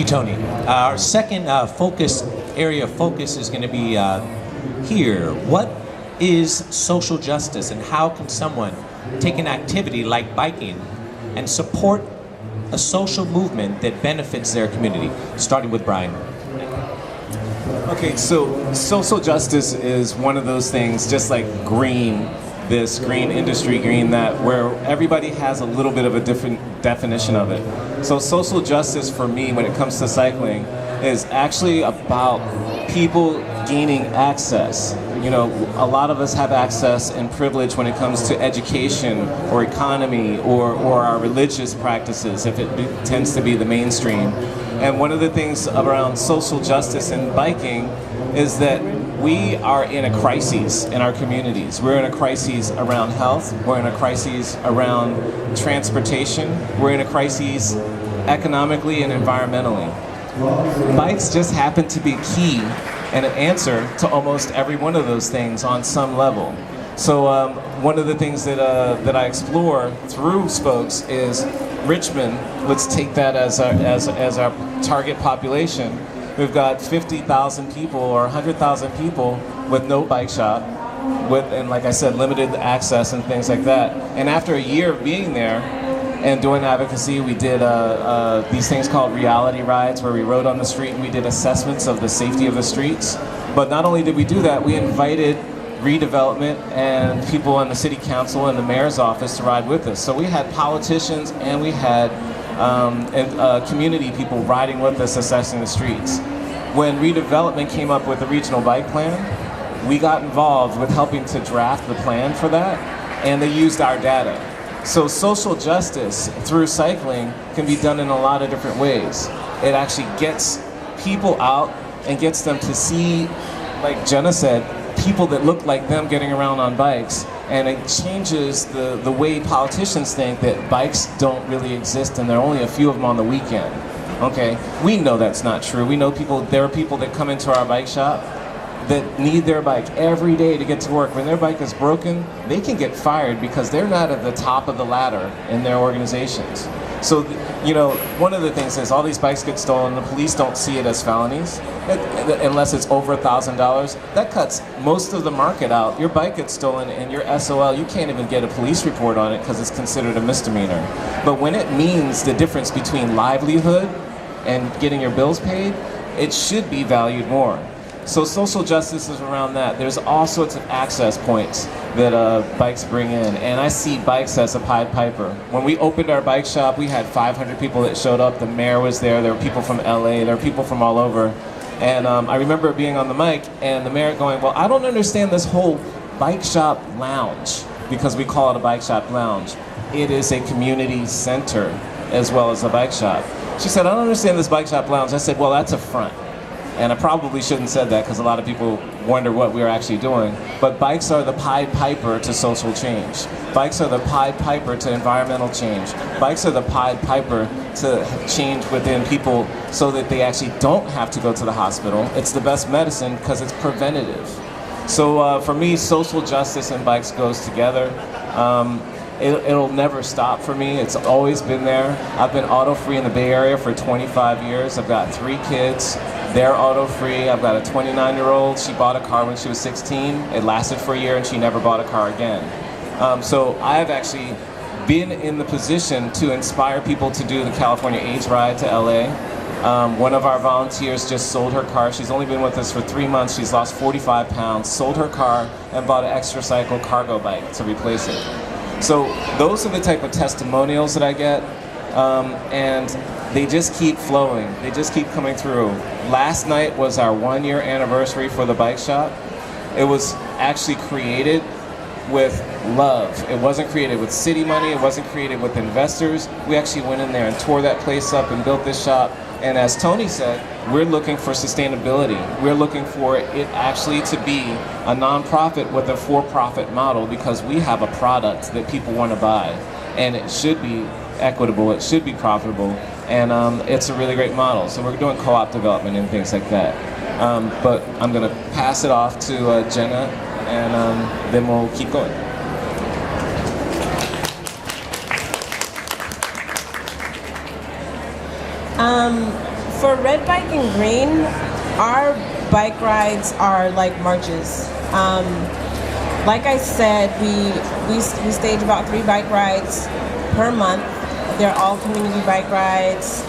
you, Tony. Our second area of focus is going to be here. What is social justice, and how can someone take an activity like biking and support a social movement that benefits their community? Starting with Brian. Okay, so social justice is one of those things, just like this green industry, green that, where everybody has a little bit of a different definition of it. So social justice for me, when it comes to cycling, is actually about people gaining access. You know, a lot of us have access and privilege when it comes to education or economy or our religious practices, if it tends to be the mainstream. And one of the things around social justice and biking is that we are in a crisis in our communities. We're in a crisis around health. We're in a crisis around transportation. We're in a crisis economically and environmentally. Bikes just happen to be key and an answer to almost every one of those things on some level. So one of the things that I explore through Spokes is Richmond. Let's take that as our target population. We've got 50,000 people or 100,000 people with no bike shop, and like I said, limited access and things like that. And after a year of being there and doing advocacy, we did these things called reality rides, where we rode on the street and we did assessments of the safety of the streets. But not only did we do that, we invited redevelopment and people in the city council and the mayor's office to ride with us. So we had politicians and we had community people riding with us, assessing the streets. When redevelopment came up with the regional bike plan, we got involved with helping to draft the plan for that, and they used our data. So social justice through cycling can be done in a lot of different ways. It actually gets people out and gets them to see, like Jenna said, people that look like them getting around on bikes, and it changes the way politicians think that bikes don't really exist and there are only a few of them on the weekend. Okay, we know that's not true. We know there are people that come into our bike shop that need their bike every day to get to work. When their bike is broken, they can get fired because they're not at the top of the ladder in their organizations. So, you know, one of the things is all these bikes get stolen, the police don't see it as felonies, unless it's over $1,000. That cuts most of the market out. Your bike gets stolen and your SOL, you can't even get a police report on it because it's considered a misdemeanor. But when it means the difference between livelihood and getting your bills paid, it should be valued more. So social justice is around that. There's all sorts of access points that bikes bring in, and I see bikes as a Pied Piper. When we opened our bike shop, we had 500 people that showed up. The mayor was there. There were people from LA. There were people from all over. And I remember being on the mic and the mayor going, well, I don't understand this whole bike shop lounge, because we call it a bike shop lounge. It is a community center as well as a bike shop. She said, I don't understand this bike shop lounge. I said, well, that's a front. And I probably shouldn't have said that because a lot of people wonder what we're actually doing. But bikes are the Pied Piper to social change. Bikes are the Pied Piper to environmental change. Bikes are the Pied Piper to change within people so that they actually don't have to go to the hospital. It's the best medicine because it's preventative. So for me, social justice and bikes goes together. It'll never stop for me. It's always been there. I've been auto-free in the Bay Area for 25 years. I've got 3 kids. They're auto-free. I've got a 29-year-old. She bought a car when she was 16. It lasted for a year and she never bought a car again. So I've actually been in the position to inspire people to do the California AIDS ride to LA. One of our volunteers just sold her car. She's only been with us for 3 months. She's lost 45 pounds, sold her car, and bought an extra cycle cargo bike to replace it. So those are the type of testimonials that I get, and they just keep flowing. They just keep coming through. Last night was our 1-year anniversary for the bike shop. It was actually created with love. It wasn't created with city money. It wasn't created with investors. We actually went in there and tore that place up and built this shop. And as Tony said, we're looking for sustainability. We're looking for it actually to be a nonprofit with a for-profit model, because we have a product that people want to buy. And it should be equitable, it should be profitable, and it's a really great model. So we're doing co-op development and things like that. But I'm going to pass it off to Jenna, and then we'll keep going. For Red Bike and Green, our bike rides are like marches. Like I said, we stage about 3 bike rides per month. They're all community bike rides.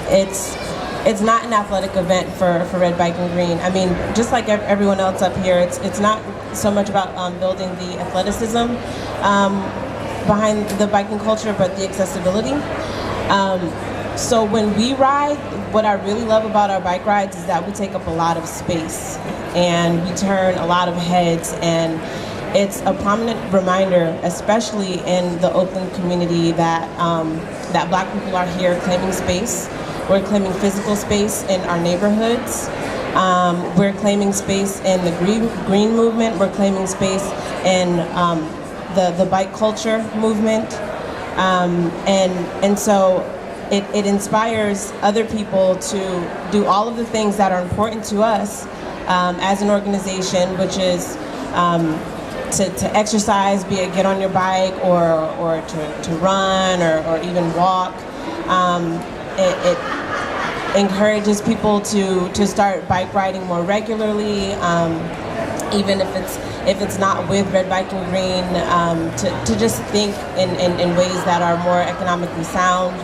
It's not an athletic event for Red Bike and Green. I mean, just like everyone else up here, it's not so much about building the athleticism behind the biking culture, but the accessibility. So when we ride, what I really love about our bike rides is that we take up a lot of space and we turn a lot of heads, and it's a prominent reminder, especially in the Oakland community, that that Black people are here claiming space. We're claiming physical space in our neighborhoods. We're claiming space in the green movement. We're claiming space in the bike culture movement, and so it inspires other people to do all of the things that are important to us as an organization, which is to exercise, be it get on your bike or to run or even walk. It encourages people to start bike riding more regularly, even if it's not with Red Bike and Green, to just think in ways that are more economically sound,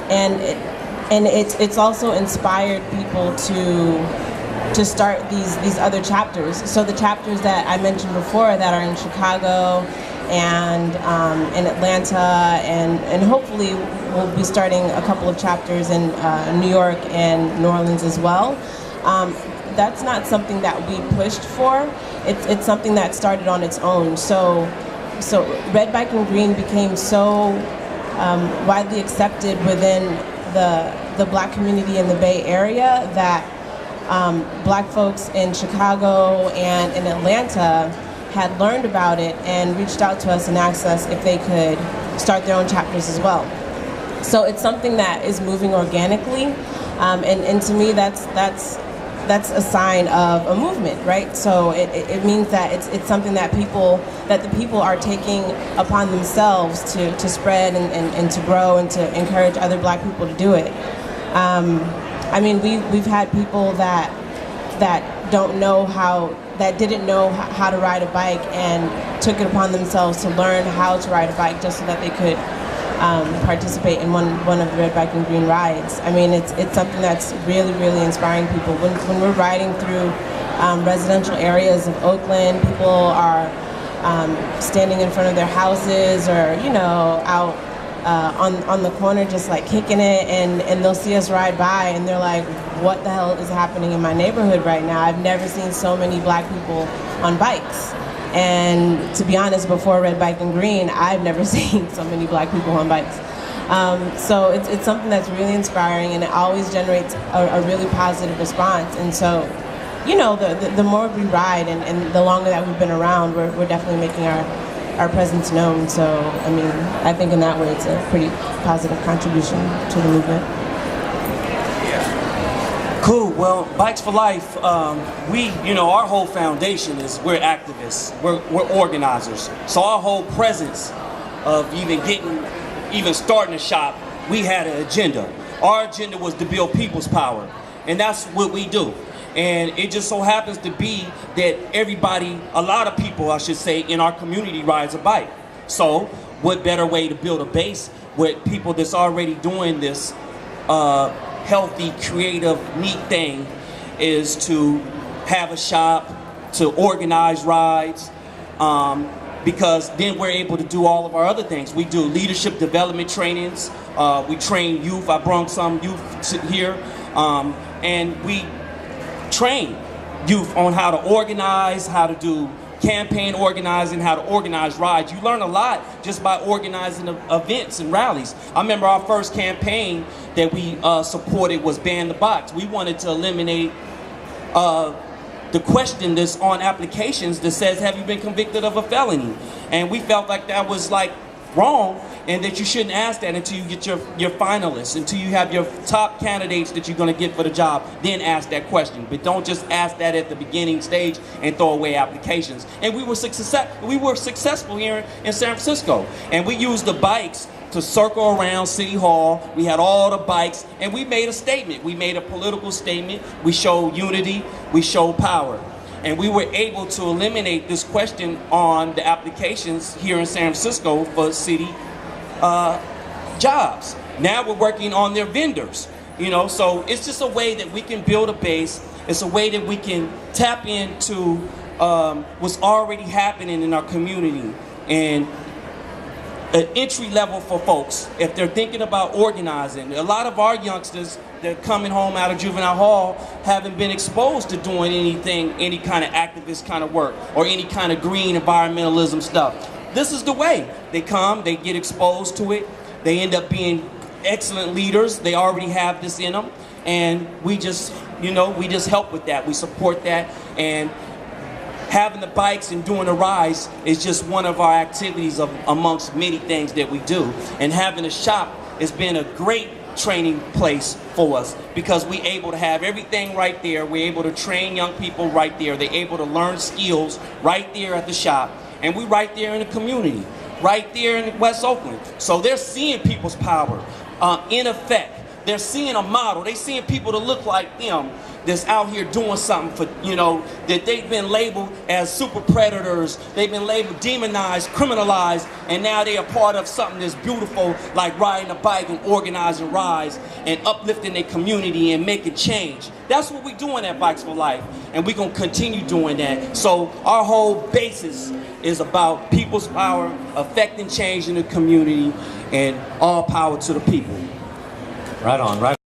and it's also inspired people to start these other chapters. So the chapters that I mentioned before that are in Chicago and in Atlanta, and hopefully we'll be starting a couple of chapters in New York and New Orleans as well. That's not something that we pushed for. It's something that started on its own. So Red Bike and Green became so widely accepted within the Black community in the Bay Area that Black folks in Chicago and in Atlanta had learned about it and reached out to us and asked us if they could start their own chapters as well. So it's something that is moving organically, and to me that's a sign of a movement, right? So it means that it's something that the people are taking upon themselves to spread and to grow and to encourage other Black people to do it. I mean, we've had people that didn't know how to ride a bike and took it upon themselves to learn how to ride a bike just so that they could participate in one of the Red Bike and Green rides. I mean, it's something that's really, really inspiring people. When we're riding through residential areas of Oakland, people are standing in front of their houses or, out on the corner just like kicking it, and they'll see us ride by and they're like, what the hell is happening in my neighborhood right now? I've never seen so many Black people on bikes. And to be honest, before Red Bike and Green, I've never seen so many Black people on bikes. So it's something that's really inspiring, and it always generates a really positive response. And so, the more we ride and the longer that we've been around, we're definitely making our presence known. So, I mean, I think in that way it's a pretty positive contribution to the movement. Cool. Well, Bikes for Life, our whole foundation is we're activists, we're organizers. So our whole presence of even starting a shop, we had an agenda. Our agenda was to build people's power, and that's what we do. And it just so happens to be that a lot of people, I should say, in our community rides a bike. So what better way to build a base with people that's already doing this healthy, creative, neat thing is to have a shop, to organize rides, because then we're able to do all of our other things. We do leadership development trainings, we train youth. I brought some youth here, and we train youth on how to organize, how to do campaign organizing, how to organize rides. You learn a lot just by organizing events and rallies. I remember our first campaign that we supported was Ban the Box. We wanted to eliminate the question that's on applications that says, have you been convicted of a felony? And we felt like that was wrong, and that you shouldn't ask that until you get your finalists, until you have your top candidates that you're going to get for the job. Then ask that question, but don't just ask that at the beginning stage and throw away applications. And we were successful here in San Francisco, and we used the bikes to circle around City Hall. We had all the bikes, and we made a statement. We made a political statement. We showed unity. We showed power. And we were able to eliminate this question on the applications here in San Francisco for city jobs. Now we're working on their vendors. You know, so it's just a way that we can build a base. It's a way that we can tap into what's already happening in our community, and an entry level for folks if they're thinking about organizing. A lot of our youngsters that are coming home out of juvenile hall haven't been exposed to doing anything, any kind of activist kind of work or any kind of green environmentalism stuff. This is the way. They come, they get exposed to it, they end up being excellent leaders. They already have this in them, and we just, you know, we just help with that. We support that, and having the bikes and doing the rides is just one of our activities amongst many things that we do. And having a shop has been a great training place for us because we're able to have everything right there. We're able to train young people right there. They're able to learn skills right there at the shop, and we right there in the community, right there in West Oakland. So they're seeing people's power in effect. They're seeing a model. They're seeing people that look like them that's out here doing something for, you know, that they've been labeled as super predators. They've been labeled demonized, criminalized, and now they're a part of something that's beautiful, like riding a bike and organizing rides and uplifting their community and making change. That's what we're doing at Bikes for Life, and we're going to continue doing that. So our whole basis is about people's power, affecting change in the community, and all power to the people. Right on, right.